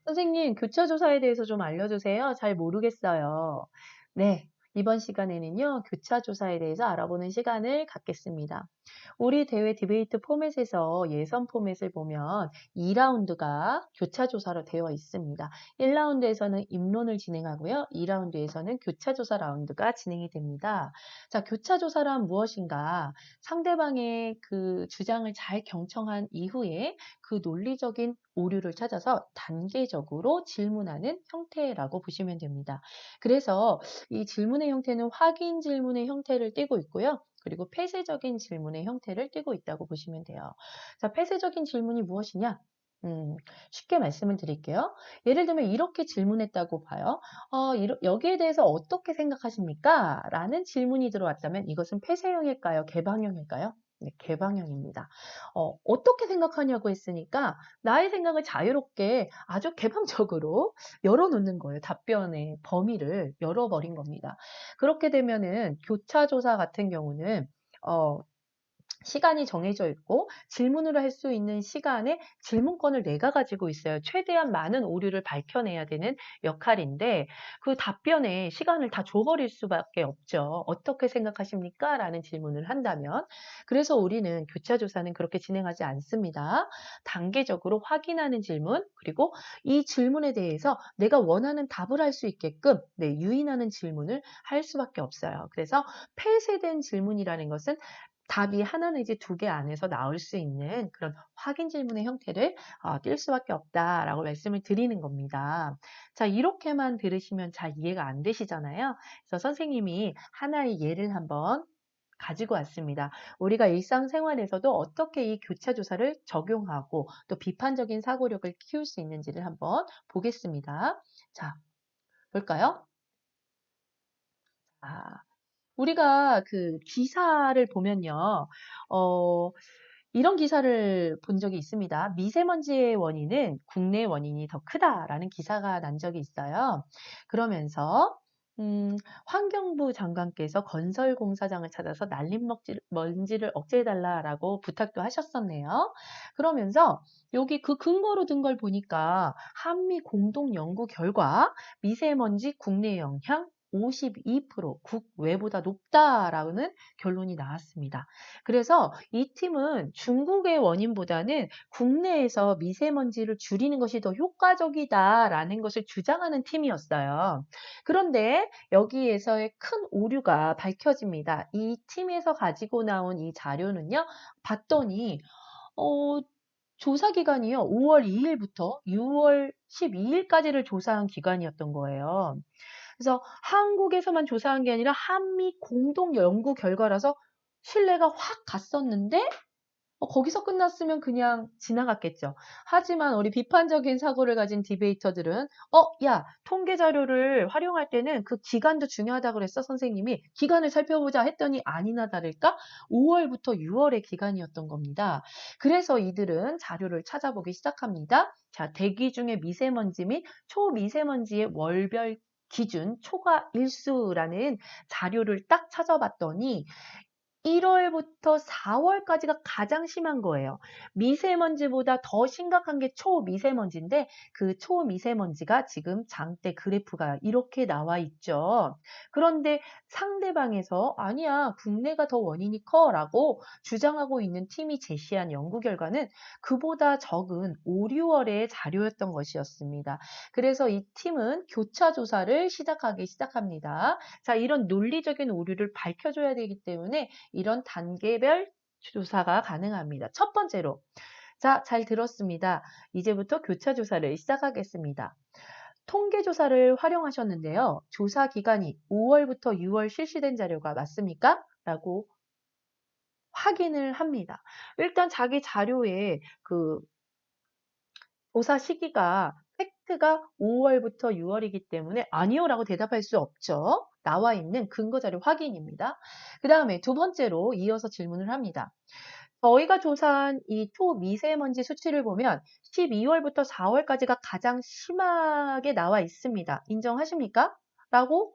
선생님, 교차 조사에 대해서 좀 알려주세요. 잘 모르겠어요. 네. 이번 시간에는요, 교차 조사에 대해서 알아보는 시간을 갖겠습니다. 우리 대회 디베이트 포맷에서 예선 포맷을 보면 2라운드가 교차 조사로 되어 있습니다. 1라운드에서는 입론을 진행하고요. 2라운드에서는 교차 조사 라운드가 진행이 됩니다. 자, 교차 조사란 무엇인가? 상대방의 그 주장을 잘 경청한 이후에 그 논리적인 오류를 찾아서 단계적으로 질문하는 형태라고 보시면 됩니다. 그래서 이 질문의 형태는 확인 질문의 형태를 띠고 있고요. 그리고 폐쇄적인 질문의 형태를 띠고 있다고 보시면 돼요. 자, 폐쇄적인 질문이 무엇이냐? 음, 쉽게 말씀을 드릴게요. 예를 들면 이렇게 질문했다고 봐요. 여기에 대해서 어떻게 생각하십니까? 라는 질문이 들어왔다면 이것은 폐쇄형일까요? 개방형일까요? 네, 개방형입니다. 어떻게 생각하냐고 했으니까 나의 생각을 자유롭게 아주 개방적으로 열어놓는 거예요. 답변의 범위를 열어버린 겁니다. 그렇게 되면은 교차조사 같은 경우는 어, 시간이 정해져 있고 질문을 할 수 있는 시간에 질문권을 내가 가지고 있어요. 최대한 많은 오류를 밝혀내야 되는 역할인데 그 답변에 시간을 다 줘버릴 수밖에 없죠. 어떻게 생각하십니까? 라는 질문을 한다면. 그래서 우리는 교차조사는 그렇게 진행하지 않습니다. 단계적으로 확인하는 질문, 그리고 이 질문에 대해서 내가 원하는 답을 할 수 있게끔 유인하는 질문을 할 수밖에 없어요. 그래서 폐쇄된 질문이라는 것은 답이 하나 내지 두 개 안에서 나올 수 있는 그런 확인 질문의 형태를 띌 수밖에 없다라고 말씀을 드리는 겁니다. 자, 이렇게만 들으시면 잘 이해가 안 되시잖아요. 그래서 선생님이 하나의 예를 한번 가지고 왔습니다. 우리가 일상생활에서도 어떻게 이 교차 조사를 적용하고 또 비판적인 사고력을 키울 수 있는지를 한번 보겠습니다. 자, 볼까요? 아, 우리가 그 기사를 보면요. 어, 이런 기사를 본 적이 있습니다. 미세먼지의 원인은 국내 원인이 더 크다라는 기사가 난 적이 있어요. 그러면서 환경부 장관께서 건설공사장을 찾아서 먼지를 억제해달라라고 부탁도 하셨었네요. 그러면서 여기 그 근거로 든 걸 보니까 한미 공동 연구 결과 미세먼지 국내 영향 52% 국외보다 높다라는 결론이 나왔습니다. 그래서 이 팀은 중국의 원인보다는 국내에서 미세먼지를 줄이는 것이 더 효과적이다라는 것을 주장하는 팀이었어요. 그런데 여기에서의 큰 오류가 밝혀집니다. 이 팀에서 가지고 나온 이 자료는요, 봤더니, 어, 조사 기간이요, 5월 2일부터 6월 12일까지를 조사한 기간이었던 거예요. 그래서 한국에서만 조사한 게 아니라 한미 공동 연구 결과라서 신뢰가 확 갔었는데 거기서 끝났으면 그냥 지나갔겠죠. 하지만 우리 비판적인 사고를 가진 디베이터들은 야, 통계 자료를 활용할 때는 그 기간도 중요하다고 그랬어, 선생님이. 기간을 살펴보자 했더니 아니나 다를까 5월부터 6월의 기간이었던 겁니다. 그래서 이들은 자료를 찾아보기 시작합니다. 자, 대기 중에 미세먼지 및 초미세먼지의 월별 기준 초과 일수라는 자료를 딱 찾아봤더니 1월부터 4월까지가 가장 심한 거예요. 미세먼지보다 더 심각한 게 초미세먼지인데 그 초미세먼지가 지금 장대 그래프가 이렇게 나와 있죠. 그런데 상대방에서 아니야, 국내가 더 원인이 커라고 주장하고 있는 팀이 제시한 연구 결과는 그보다 적은 5, 6월의 자료였던 것이었습니다. 그래서 이 팀은 교차 조사를 시작하기 시작합니다. 자, 이런 논리적인 오류를 밝혀줘야 되기 때문에 이런 단계별 조사가 가능합니다. 첫 번째로, 자, 잘 들었습니다. 이제부터 교차 조사를 시작하겠습니다. 통계 조사를 활용하셨는데요. 조사 기간이 5월부터 6월 실시된 자료가 맞습니까? 라고 확인을 합니다. 일단 자기 자료에 그 조사 시기가 팩트가 5월부터 6월이기 때문에 아니요라고 대답할 수 없죠. 나와 있는 근거 자료 확인입니다. 그 다음에 두 번째로 이어서 질문을 합니다. 저희가 조사한 이 초미세먼지 수치를 보면 12월부터 4월까지가 가장 심하게 나와 있습니다. 인정하십니까? 라고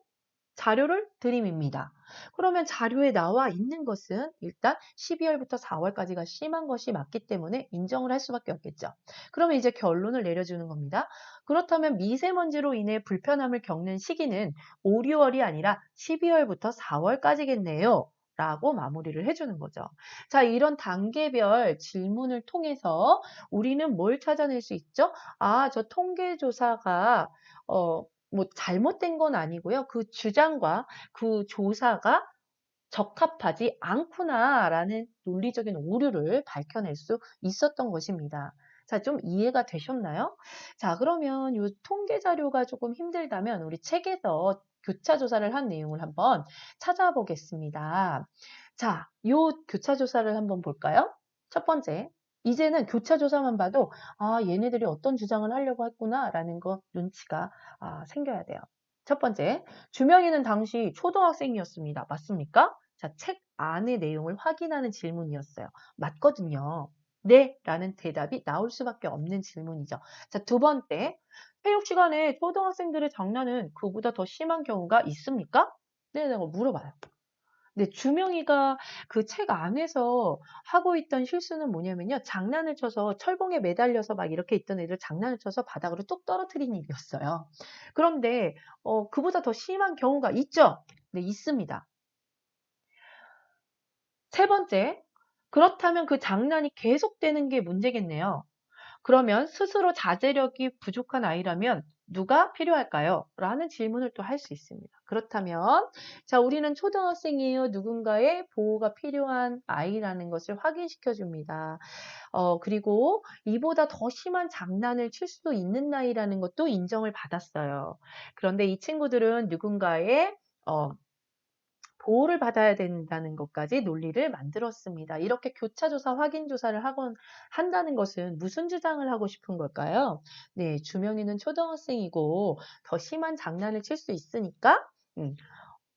자료를 들이밉니다. 그러면 자료에 나와 있는 것은 일단 12월부터 4월까지가 심한 것이 맞기 때문에 인정을 할 수밖에 없겠죠. 그러면 이제 결론을 내려주는 겁니다. 그렇다면 미세먼지로 인해 불편함을 겪는 시기는 5, 6월이 아니라 12월부터 4월까지겠네요. 라고 마무리를 해주는 거죠. 자, 이런 단계별 질문을 통해서 우리는 뭘 찾아낼 수 있죠? 아, 저 통계조사가 뭐 잘못된 건 아니고요. 그 주장과 그 조사가 적합하지 않구나라는 논리적인 오류를 밝혀낼 수 있었던 것입니다. 자, 좀 이해가 되셨나요? 자, 그러면 이 통계 자료가 조금 힘들다면 우리 책에서 교차 조사를 한 내용을 한번 찾아보겠습니다. 자, 이 교차 조사를 한번 볼까요? 첫 번째, 이제는 교차 조사만 봐도 아, 얘네들이 어떤 주장을 하려고 했구나라는 거 눈치가 생겨야 돼요. 첫 번째, 주명이는 당시 초등학생이었습니다. 맞습니까? 자, 책 안의 내용을 확인하는 질문이었어요. 맞거든요. 네, 라는 대답이 나올 수밖에 없는 질문이죠. 자, 두 번째, 체육 시간에 초등학생들의 장난은 그보다 더 심한 경우가 있습니까? 네, 내가 물어봐요. 네, 주명이가 그 책 안에서 하고 있던 실수는 뭐냐면요. 장난을 쳐서 철봉에 매달려서 막 이렇게 있던 애들 장난을 쳐서 바닥으로 뚝 떨어뜨린 일이었어요. 그런데 그보다 더 심한 경우가 있죠? 네, 있습니다. 세 번째, 그렇다면 그 장난이 계속되는 게 문제겠네요. 그러면 스스로 자제력이 부족한 아이라면 누가 필요할까요? 라는 질문을 또 할 수 있습니다. 그렇다면, 자, 우리는 초등학생이에요. 누군가의 보호가 필요한 아이라는 것을 확인시켜 줍니다. 그리고 이보다 더 심한 장난을 칠 수도 있는 나이라는 것도 인정을 받았어요. 그런데 이 친구들은 누군가의 보호를 받아야 된다는 것까지 논리를 만들었습니다. 이렇게 교차조사, 확인조사를 한다는 것은 무슨 주장을 하고 싶은 걸까요? 네, 주명이는 초등학생이고 더 심한 장난을 칠 수 있으니까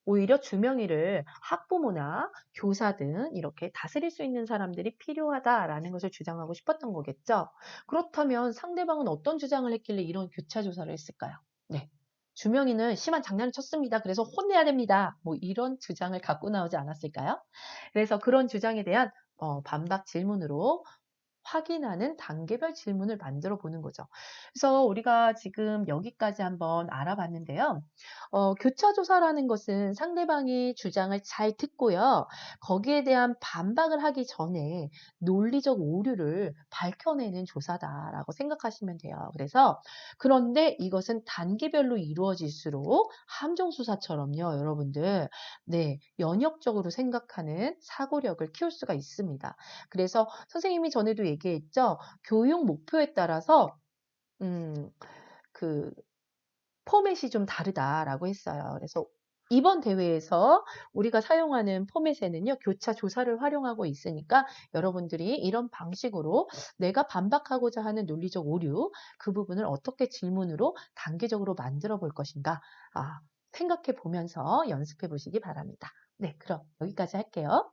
오히려 주명이를 학부모나 교사 등 이렇게 다스릴 수 있는 사람들이 필요하다라는 것을 주장하고 싶었던 거겠죠. 그렇다면 상대방은 어떤 주장을 했길래 이런 교차조사를 했을까요? 네. 주명이는 심한 장난을 쳤습니다. 그래서 혼내야 됩니다. 뭐 이런 주장을 갖고 나오지 않았을까요? 그래서 그런 주장에 대한 반박 질문으로 확인하는 단계별 질문을 만들어 보는 거죠. 그래서 우리가 지금 여기까지 한번 알아봤는데요. 교차조사라는 것은 상대방의 주장을 잘 듣고요. 거기에 대한 반박을 하기 전에 논리적 오류를 밝혀내는 조사다라고 생각하시면 돼요. 그래서 그런데 이것은 단계별로 이루어질수록 함정수사처럼요, 여러분들. 네, 연역적으로 생각하는 사고력을 키울 수가 있습니다. 그래서 선생님이 전에도 얘기했죠. 교육 목표에 따라서 음, 그 포맷이 좀 다르다라고 했어요. 그래서 이번 대회에서 우리가 사용하는 포맷에는요, 교차 조사를 활용하고 있으니까 여러분들이 이런 방식으로 내가 반박하고자 하는 논리적 오류, 그 부분을 어떻게 질문으로 단계적으로 만들어 볼 것인가, 생각해 보면서 연습해 보시기 바랍니다. 네, 그럼 여기까지 할게요.